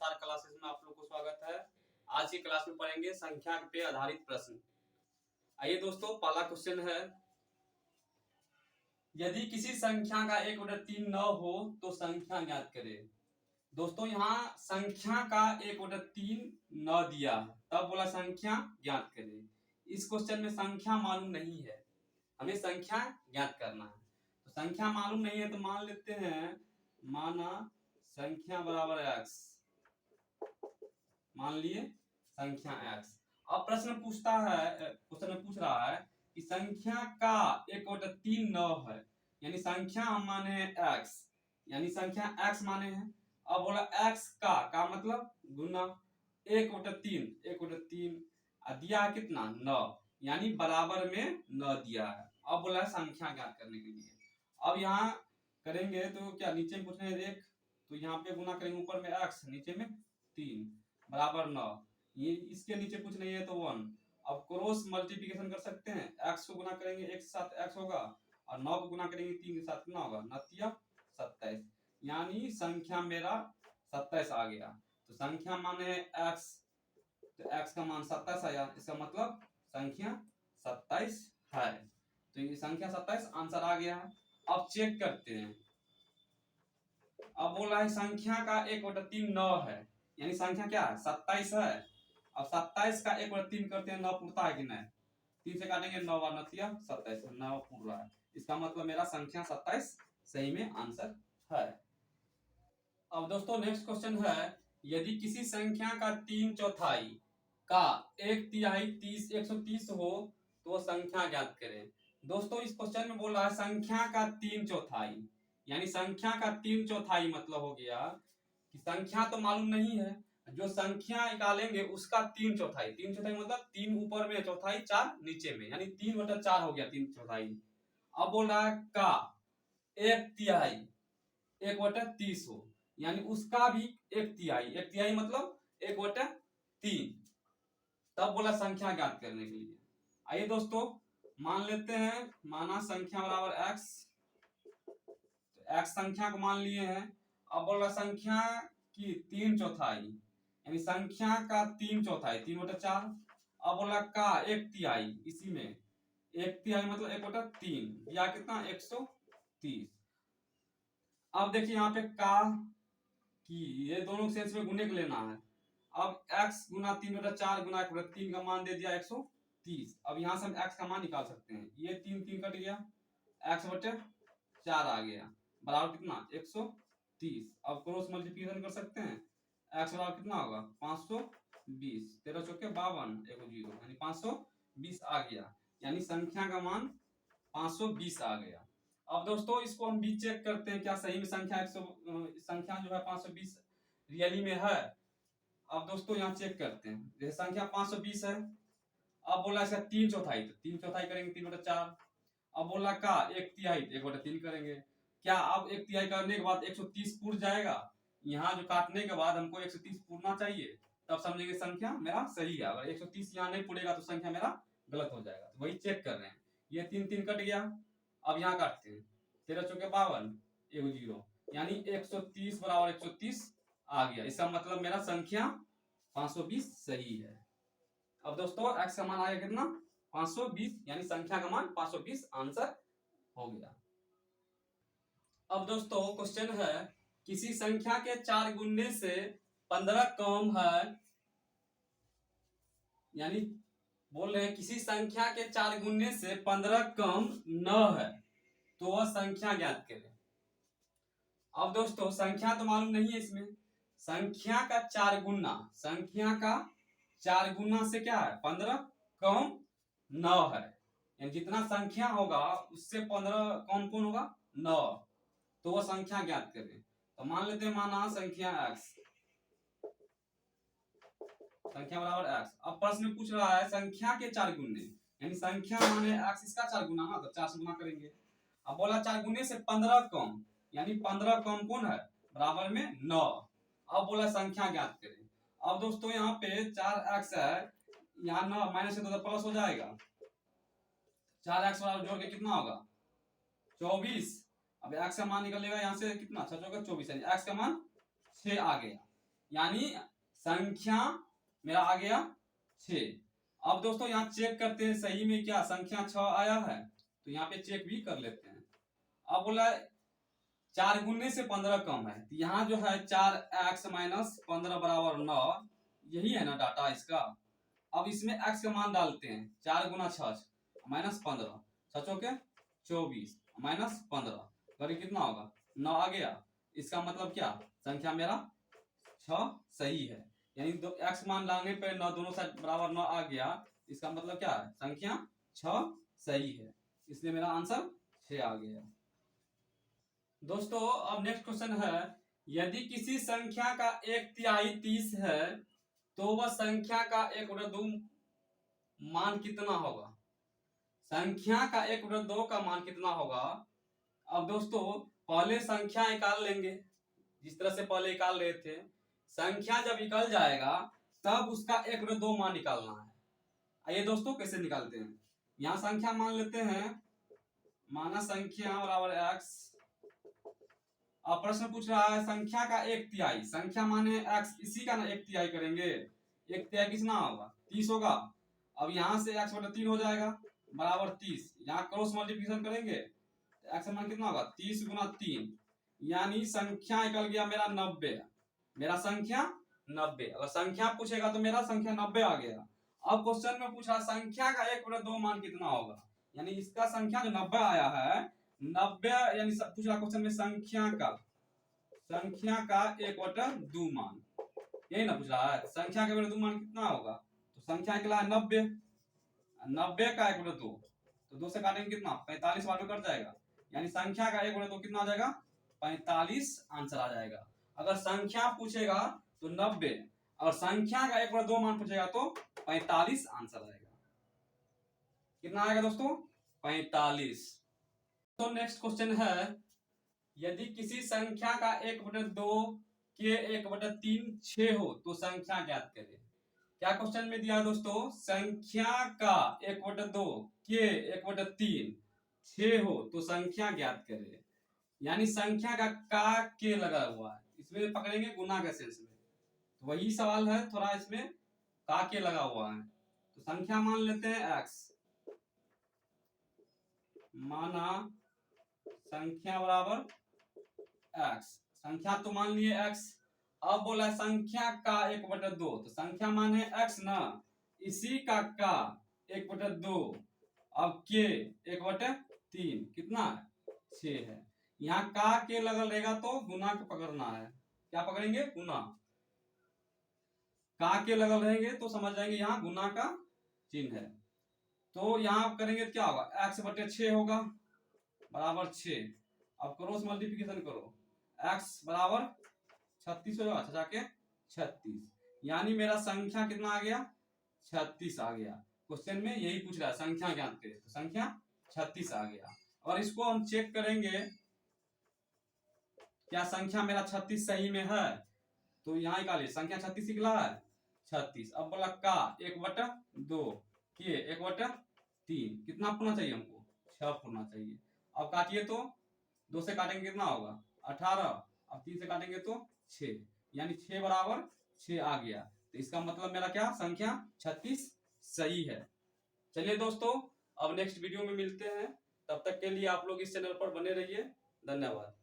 नमस्कार क्लासेस में आप लोग को स्वागत है। आज की क्लास में पढ़ेंगे संख्या पे आधारित प्रश्न। आइए दोस्तों, पहला क्वेश्चन है, यदि किसी संख्या का 1/3 न हो तो संख्या ज्ञात करें। दोस्तों यहाँ संख्या का 1/3 न दिया है, तब बोला संख्या ज्ञात करें। इस क्वेश्चन में संख्या मालूम नहीं है, हमें संख्या ज्ञात करना है। तो संख्या मालूम नहीं है तो मान लेते हैं, माना संख्या बराबर x, मान लिए संख्या x। अब प्रश्न पूछता है, क्वेश्चन में पूछ रहा है कि संख्या का 1/3 न है, यानी संख्या हम माने हैं x, यानी संख्या x माने हैं। अब बोला x का मतलब गुना 1/3 दिया है कितना 9, यानी बराबर में न दिया है। अब बोला है संख्या ज्ञात करने के लिए। अब यहाँ करेंगे तो क्या नीचे में पूछने हैं 1, तो यहाँ पे गुना करेंगे, ऊपर में x नीचे में 3 बराबर 9, ये इसके नीचे कुछ नहीं है तो 1। अब क्रॉस मल्टीप्लिकेशन कर सकते हैं, x को गुना करेंगे 1 के साथ x होगा और 9 को गुना करेंगे 3 के साथ कितना होगा 9 27, यानी संख्या मेरा 27 आ गया। तो संख्या माने है x, तो x का मान 27 आया, इसका मतलब संख्या 27 है। तो ये संख्या 27 आंसर आ गया है। अब चेक करते हैं। अब बोला है संख्या का 1/3 9 है, यानी संख्या क्या है 27 है। अब 27 का 1/3 करते हैं, 9 पूरता है कि नहीं, 3 से काटेंगे 9 और 9 27, 9 पूर रहा है, इसका मतलब मेरा संख्या 27 सही में आंसर है। अब दोस्तों नेक्स्ट क्वेश्चन है, यदि किसी संख्या का 3/4 का 1/3 130 हो तो संख्या ज्ञात करें। दोस्तों इस क्वेश्चन में बोल रहा है संख्या का 3/4, यानी संख्या का 3/4 मतलब हो गया कि संख्या तो मालूम नहीं है, जो संख्या निकालेंगे उसका 3/4, 3/4 मतलब 3 ऊपर में, चौथाई 4 नीचे में, यानी 3/4 हो गया 3/4। अब बोल रहा है का 1/3 1/30 हो, यानी उसका भी 1/3, 1/3 मतलब 1/3, तब बोला संख्या ज्ञात करने के लिए। आइए दोस्तों मान लेते हैं, माना संख्या बराबर x, तो x संख्या को मान लिए हैं। अब बोल रहा संख्या की 3/4, यानी संख्या का 3/4 3/4। अब बोला का 1/3, इसी में 1/3 मतलब 1/3 या कितना 130। अब देखिए यहाँ पे का की ये दोनों सेंस में गुने को लेना है। अब x गुना 3/4 गुना 1/3 का मान दे दिया 130। अब यहाँ से हम x का मान निकाल सकते हैं, ये 3 3 कट गया, x/4 आ गया बराबर कितना 130। अब क्रॉस मल्टीप्लिकेशन कर सकते हैं, x बराबर कितना होगा 520, 13 चौके 52 1 0, यानी 520 आ गया, यानी संख्या का मान 520 आ गया। अब दोस्तों इसको हम भी चेक करते हैं, क्या सही में संख्या संख्या जो है 520 रियली में है। अब दोस्तों यहाँ चेक करते हैं, जैसे संख्या 520 है। अब बोला इसका 3/4, तो 3/4 करेंगे 3/4। अब बोला का 1/3 1/3 करेंगे। क्या अब 1/3 करने के बाद 130 पूर जाएगा, यहाँ जो काटने के बाद हमको 130 पूरना चाहिए, तब समझेंगे संख्या मेरा सही है। अगर 130 यहाँ नहीं पूरेगा तो संख्या मेरा गलत हो जाएगा, तो वही चेक कर रहे हैं। ये 3 3 कट गया, अब यहाँ काटते हैं, 13 चौके 52 1 0, यानी 130 बराबर 130 आ गया, इसका मतलब मेरा संख्या 520 सही है। अब दोस्तों x का मान आया कितना 520, यानी संख्या का मान 520 आंसर हो गया। अब दोस्तों क्वेश्चन है, किसी संख्या के 4 गुणने से 15 कम है, यानी बोल रहे हैं किसी संख्या के 4 गुणने से 15 कम न है तो वह संख्या ज्ञात करें। अब दोस्तों संख्या तो मालूम नहीं है, इसमें संख्या का 4 गुना, संख्या का 4 गुना से क्या है 15 कम 9 है, यानी जितना संख्या होगा उससे 15 कम कौन होगा 9, तो वह संख्या ज्ञात करें। तो मान लेते हैं, माना संख्या x, संख्या बराबर x। अब प्रश्न पूछ रहा है संख्या के 4 गुने, यानी संख्या माने x, इसका 4 गुना ना, तो 4 से गुना करेंगे। अब बोला 4 गुने से 15 कम, यानी 15 कम कौन है बराबर में 9। अब बोला संख्या ज्ञात करें। अब दोस्तों यहाँ पे 4x है, यहाँ 9 माइनस से तो प्लस हो जाएगा, 4x बराबर जोड़ के कितना होगा 24। अब x का मान निकलेगा यहाँ से कितना 6 चौके 24, यानी x का मान 6 आ गया। यानी संख्या मेरा आ गया 6। अब दोस्तों यहाँ चेक करते हैं सही में क्या संख्या 6 आया है, तो यहाँ पे चेक भी कर लेते हैं। अब बोला 4 गुने से 15 कम है, तो यहाँ जो है 4x माइनस 15 बराबर 9, यही है ना डाटा इसका। अब इसमें x का मान डालते हैं, 4 गुना 6 माइनस 15, 6 के 24 माइनस 15, करीब कितना होगा 9 आ गया। इसका मतलब क्या संख्या मेरा 6 सही है, यानी x मान डालने पर 9 दोनों साइड बराबर 9 आ गया। इसका मतलब क्या है संख्या 6 सही है, इसलिए मेरा आंसर 6 आ गया। दोस्तों अब नेक्स्ट क्वेश्चन है, यदि किसी संख्या का 1/3 30 है तो वह संख्या का 1/2 मान कितना होगा। संख्या का 1/2 का मान कितना होगा। अब दोस्तों पहले संख्या निकाल लेंगे, जिस तरह से पहले निकाल रहे थे। संख्या जब निकल जाएगा तब उसका 1/2 मान निकालना है। आइए दोस्तों कैसे निकालते हैं। यहाँ संख्या मान लेते हैं, माना संख्या बराबर x। अब प्रश्न पूछ रहा है संख्या का 1/3, संख्या माने x, इसी का ना 1/3 करेंगे। 1/3 कितना होगा 30 होगा। अब यहाँ से x/3 हो जाएगा बराबर 30, यहाँ क्रॉस मल्टीप्लिकेशन करेंगे तो x का मान कितना होगा 30 गुना 3, यानी संख्या निकल गया मेरा 90। मेरा संख्या 90। अगर संख्या पूछेगा तो मेरा संख्या 90 आ गया। अब क्वेश्चन में पूछा संख्या का 1/2 मान कितना होगा, यानी इसका संख्या जो 90 आया है 90, यानी पूछ रहा क्वेश्चन में संख्या का 1/2 मान, यही ना पूछ रहा है। संख्या का 1/2 मान कितना होगा, तो संख्या निकला है 90। 90 का 1/2 तो 2 से काटेंगे कितना 45 वाटो कट जाएगा, यानी संख्या का 1/2 कितना आ जाएगा 45 आंसर आ जाएगा। अगर संख्या पूछेगा तो 90 और संख्या का 1/2 मान पूछेगा तो 45 आंसर आएगा। कितना आएगा दोस्तों 45। तो नेक्स्ट क्वेश्चन है, यदि किसी संख्या का 1/2 के 1/3 6 हो तो संख्या ज्ञात करें। क्या क्वेश्चन में दिया दोस्तों, संख्या का 1/2 के 1/3 6 हो तो संख्या ज्ञात करें, यानी संख्या का के लगा हुआ है, इसमें पकड़ेंगे गुना के सेंस में, तो वही सवाल है, थोड़ा इसमें का के लगा हुआ है। तो संख्या मान लेते हैं x, माना संख्या बराबर x, संख्या तो मान लिए x। अब बोला संख्या का 1/2, तो संख्या माने x ना, इसी का 1/2, अब के 1/3 कितना 6 है। यहाँ का के लगल रहेगा तो गुना के पकड़ना है, क्या पकड़ेंगे गुना। का के लगल रहेंगे तो समझ जाएंगे यहाँ गुना का चिन्ह है। तो यहाँ करेंगे तो क्या होगा x/6 होगा बराबर 6। अब क्रॉस मल्टीप्लिकेशन करो, x बराबर 36 होगा, 6 के 36, यानी मेरा संख्या कितना आ गया 36 आ गया। क्वेश्चन में यही पूछ रहा है संख्या ज्ञात करें, तो संख्या 36 आ गया। और इसको हम चेक करेंगे क्या संख्या मेरा 36 सही में है, तो यहाँ निकालिए संख्या 36 निकला है 36। अब बोला का 1/2 के 1/3 कितना पूर्णा चाहिए हमको 6 पूर्णा चाहिए। अब काटिए तो 2 से काटेंगे कितना होगा 18, अब 3 से काटेंगे तो 6, यानी 6 बराबर 6 आ गया। तो इसका मतलब मेरा क्या संख्या 36 सही है। चलिए दोस्तों अब नेक्स्ट वीडियो में मिलते हैं, तब तक के लिए आप लोग इस चैनल पर बने रहिए। धन्यवाद।